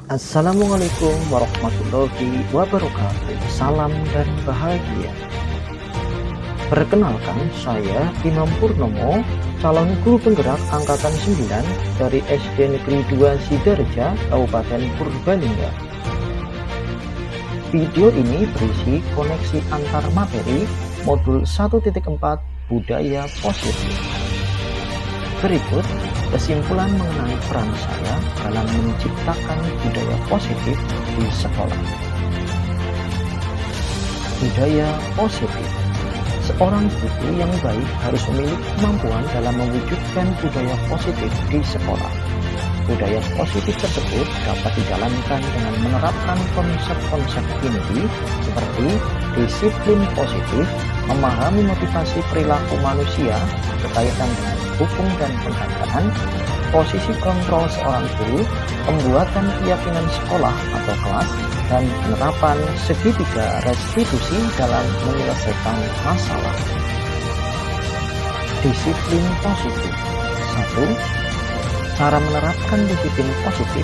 Assalamualaikum warahmatullahi wabarakatuh. Salam dan bahagia. Perkenalkan, saya Imam Purnomo, calon guru penggerak angkatan 9 dari SD Negeri 2 Sidareja, Kabupaten Purbalingga. Video ini berisi koneksi antar materi modul 1.4 Budaya Positif. Berikut kesimpulan mengenai peran saya dalam menciptakan budaya positif di sekolah. Budaya positif. Seorang guru yang baik harus memiliki kemampuan dalam mewujudkan budaya positif di sekolah. Budaya positif tersebut dapat dijalankan dengan menerapkan konsep-konsep inti seperti disiplin positif, memahami motivasi perilaku manusia berkaitan dengan hukum dan penghargaan, posisi kontrol seorang guru, pembuatan keyakinan sekolah atau kelas, dan penerapan segitiga restitusi dalam menyelesaikan masalah. Disiplin positif. 1. Cara menerapkan disiplin positif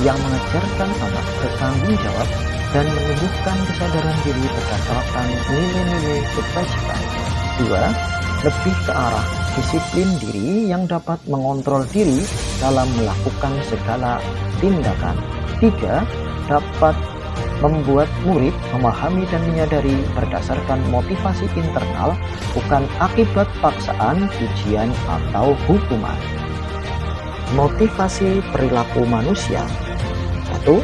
yang mengajarkan anak bertanggung jawab dan menumbuhkan kesadaran diri berdasarkan nilai-nilai kebajikan. 2. Lebih ke arah disiplin diri yang dapat mengontrol diri dalam melakukan segala tindakan. 3. Dapat membuat murid memahami dan menyadari berdasarkan motivasi internal, bukan akibat paksaan, ujian, atau hukuman. Motivasi perilaku manusia. 1.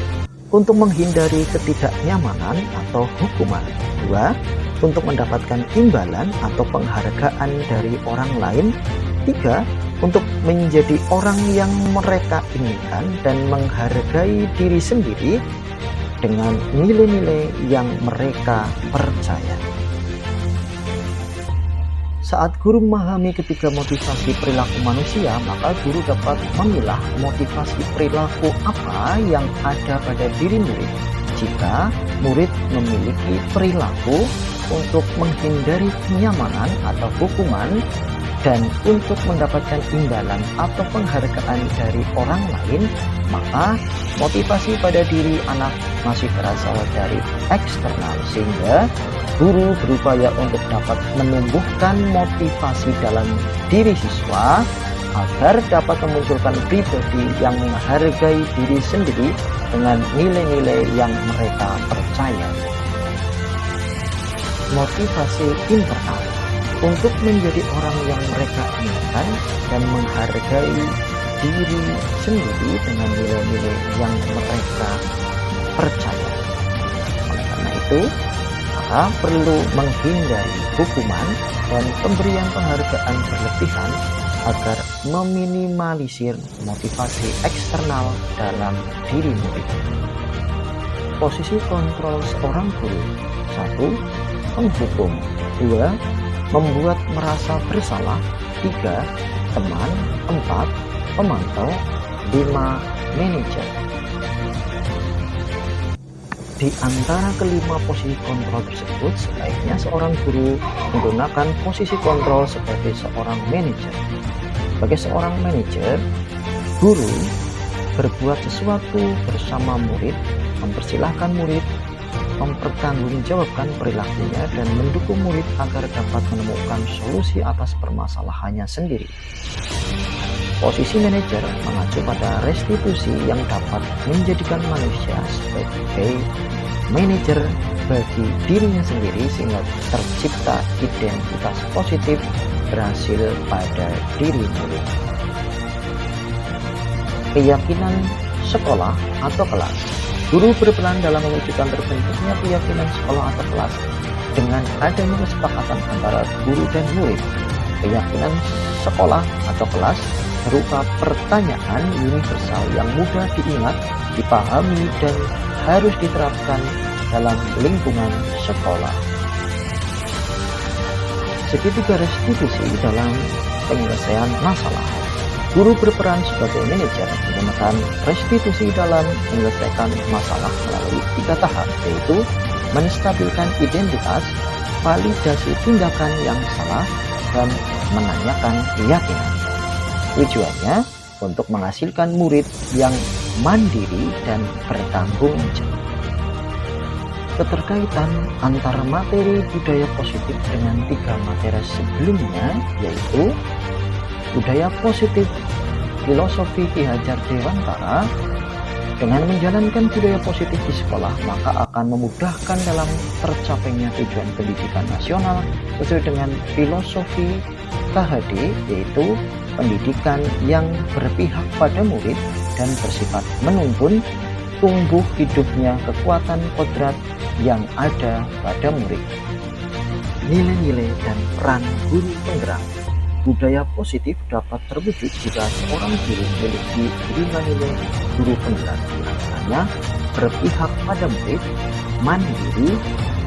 Untuk menghindari ketidaknyamanan atau hukuman. 2. Untuk mendapatkan imbalan atau penghargaan dari orang lain. 3. Untuk menjadi orang yang mereka inginkan dan menghargai diri sendiri dengan nilai-nilai yang mereka percaya. Saat guru memahami ketiga motivasi perilaku manusia, maka guru dapat memilah motivasi perilaku apa yang ada pada diri murid. Jika murid memiliki perilaku untuk menghindari kenyamanan atau hukuman dan untuk mendapatkan imbalan atau penghargaan dari orang lain, maka motivasi pada diri anak masih berasal dari eksternal, sehingga guru berupaya untuk dapat menumbuhkan motivasi dalam diri siswa agar dapat memunculkan pribadi yang menghargai diri sendiri dengan nilai-nilai yang mereka percaya. Motivasi internal. Untuk menjadi orang yang mereka inginkan dan menghargai diri sendiri dengan nilai-nilai yang mereka percaya. Oleh karena itu, maka perlu menghindari hukuman dan pemberian penghargaan berlebihan agar meminimalisir motivasi eksternal dalam diri murid. Posisi kontrol seorang guru. 1. Menghukum. 2. Membuat merasa bersalah. 3. Teman. 4. Pemantau. 5. Manajer. Di antara kelima posisi kontrol tersebut, sebaiknya seorang guru menggunakan posisi kontrol sebagai seorang manajer. Sebagai seorang manajer, guru berbuat sesuatu bersama murid, mempersilahkan murid, mempertanggungjawabkan perilakunya, dan mendukung murid agar dapat menemukan solusi atas permasalahannya sendiri. Posisi manajer mengacu pada restitusi yang dapat menjadikan manusia sebagai manajer bagi dirinya sendiri, sehingga tercipta identitas positif berhasil pada diri murid. Keyakinan sekolah atau kelas. Guru berperan dalam mewujudkan terbentuknya keyakinan sekolah atau kelas dengan adanya kesepakatan antara guru dan murid. Keyakinan sekolah atau kelas berupa pertanyaan universal yang mudah diingat, dipahami, dan harus diterapkan dalam lingkungan sekolah. Segitiga restitusi dalam penyelesaian masalah. Guru berperan sebagai manajer menggunakan restitusi dalam menyelesaikan masalah melalui 3 tahap, yaitu menstabilkan identitas, validasi tindakan yang salah, dan menanyakan keyakinan. Tujuannya untuk menghasilkan murid yang mandiri, dan bertanggung jawab. Keterkaitan antara materi budaya positif dengan 3 materi sebelumnya, yaitu budaya positif filosofi Ki Hajar Dewantara. Dengan menjalankan budaya positif di sekolah, maka akan memudahkan dalam tercapainya tujuan pendidikan nasional sesuai dengan filosofi KHD, yaitu pendidikan yang berpihak pada murid dan bersifat menuntun tumbuh hidupnya kekuatan kodrat yang ada pada murid. Nilai-nilai dan peran guru penggerak. Budaya positif dapat terwujud jika seorang guru memiliki 5 nilai guru penggerak, diantaranya berpihak pada murid, mandiri,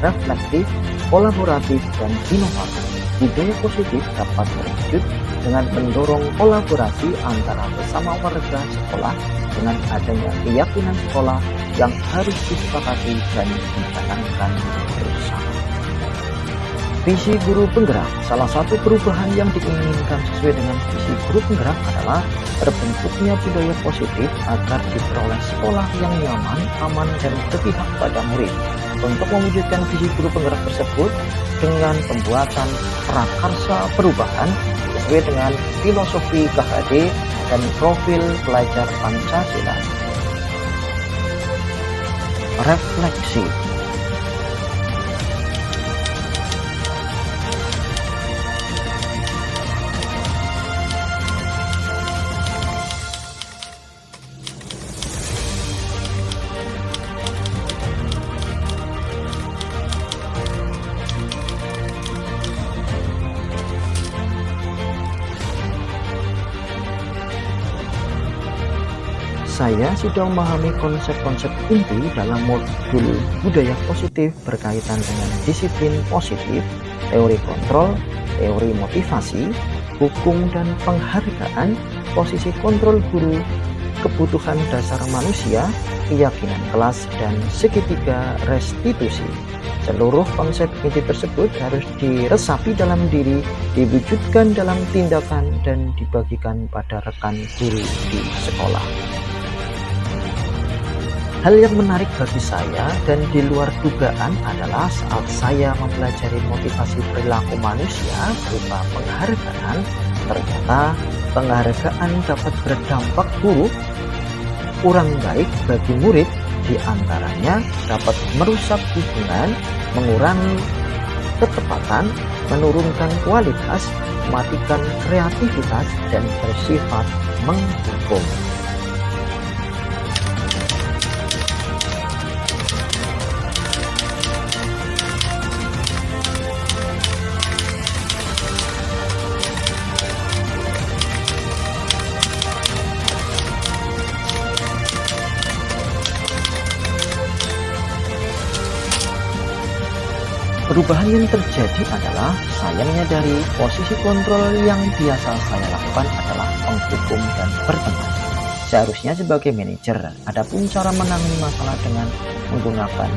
reflektif, kolaboratif, dan inovatif. Budaya positif dapat terwujud dengan mendorong kolaborasi antara sesama warga sekolah dengan adanya keyakinan sekolah yang harus disepakati dan dijalankan bersama. Visi guru penggerak. Salah satu perubahan yang diinginkan sesuai dengan visi guru penggerak adalah terbentuknya budaya positif agar diperoleh sekolah yang nyaman, aman, dan berpihak pada murid. Untuk mewujudkan visi guru penggerak tersebut dengan pembuatan prakarsa perubahan sesuai dengan filosofi KHD dan profil pelajar Pancasila. Refleksi. Saya sudah memahami konsep-konsep inti dalam modul budaya positif berkaitan dengan disiplin positif, teori kontrol, teori motivasi, hukum dan penghargaan, posisi kontrol guru, kebutuhan dasar manusia, keyakinan kelas, dan segitiga restitusi. Seluruh konsep inti tersebut harus diresapi dalam diri, diwujudkan dalam tindakan, dan dibagikan pada rekan guru di sekolah. Hal yang menarik bagi saya dan di luar dugaan adalah saat saya mempelajari motivasi perilaku manusia berupa penghargaan, ternyata penghargaan dapat berdampak buruk, kurang baik bagi murid, diantaranya dapat merusak hubungan, mengurangi ketepatan, menurunkan kualitas, mematikan kreativitas, dan bersifat menghukum. Perubahan yang terjadi adalah saya menyadari posisi kontrol yang biasa saya lakukan adalah menghukum dan berteman. Seharusnya sebagai manajer, adapun cara menangani masalah dengan menggunakan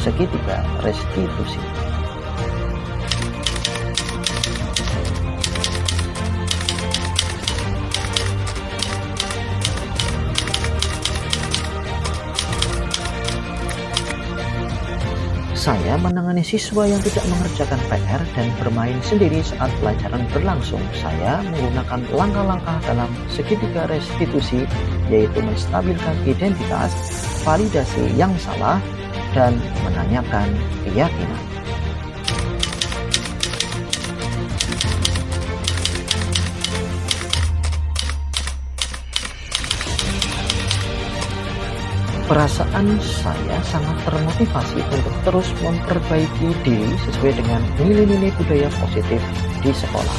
segitiga restitusi. Saya menangani siswa yang tidak mengerjakan PR dan bermain sendiri saat pelajaran berlangsung. Saya menggunakan langkah-langkah dalam segitiga restitusi, yaitu menstabilkan identitas, validasi yang salah, dan menanyakan keyakinan. Perasaan saya sangat termotivasi untuk terus memperbaiki diri sesuai dengan nilai-nilai budaya positif di sekolah.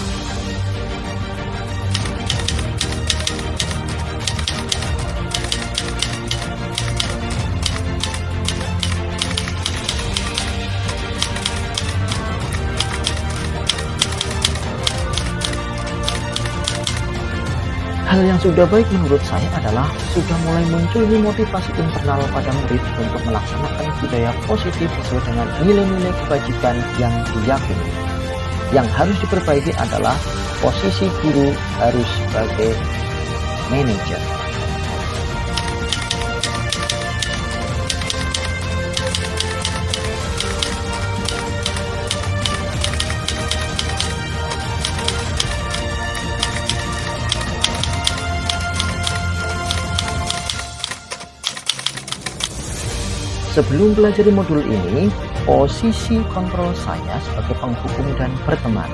Hal yang sudah baik menurut saya adalah sudah mulai munculnya motivasi internal pada murid untuk melaksanakan budaya positif sesuai dengan nilai-nilai kebajikan yang diyakini. Yang harus diperbaiki adalah posisi guru harus sebagai manajer. Sebelum pelajari modul ini, posisi kontrol saya sebagai penghukum dan berteman.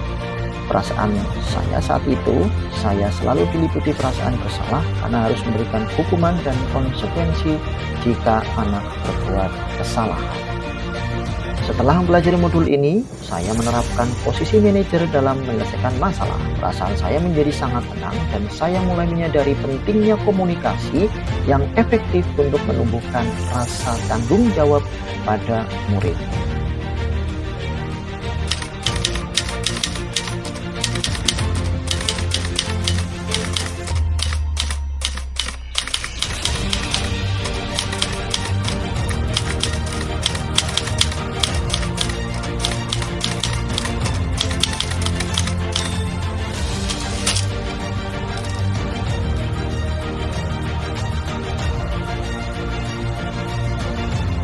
Perasaan saya saat itu, saya selalu diliputi perasaan bersalah karena harus memberikan hukuman dan konsekuensi jika anak berbuat kesalahan. Setelah mempelajari modul ini, saya menerapkan posisi manajer dalam menyelesaikan masalah. Perasaan saya menjadi sangat tenang dan saya mulai menyadari pentingnya komunikasi yang efektif untuk menumbuhkan rasa tanggung jawab pada murid.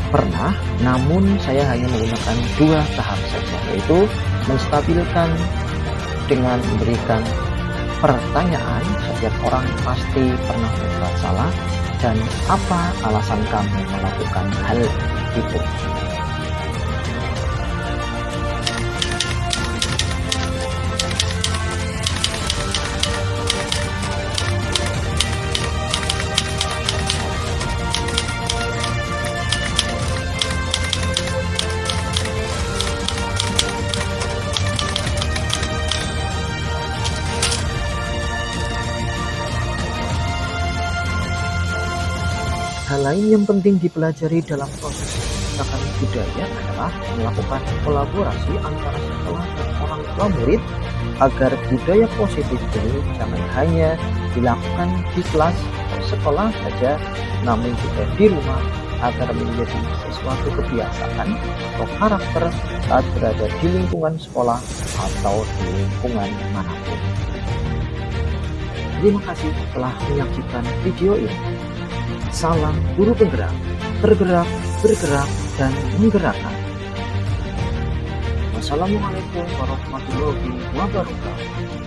Pernah, namun saya hanya menggunakan 2 tahap saja, yaitu menstabilkan dengan memberikan pertanyaan. Setiap orang pasti pernah berbuat salah, dan apa alasan kamu melakukan hal itu? Hal lain yang penting dipelajari dalam proses penegakan budaya adalah melakukan kolaborasi antara sekolah dan orang tua murid agar budaya positif ini jangan hanya dilakukan di kelas atau sekolah saja, namun juga di rumah agar menjadi sesuatu kebiasaan atau karakter saat berada di lingkungan sekolah atau di lingkungan manapun. Terima kasih telah menyaksikan video ini. Salam guru penggerak, tergerak, bergerak, dan menggerakkan. Wassalamualaikum warahmatullahi wabarakatuh.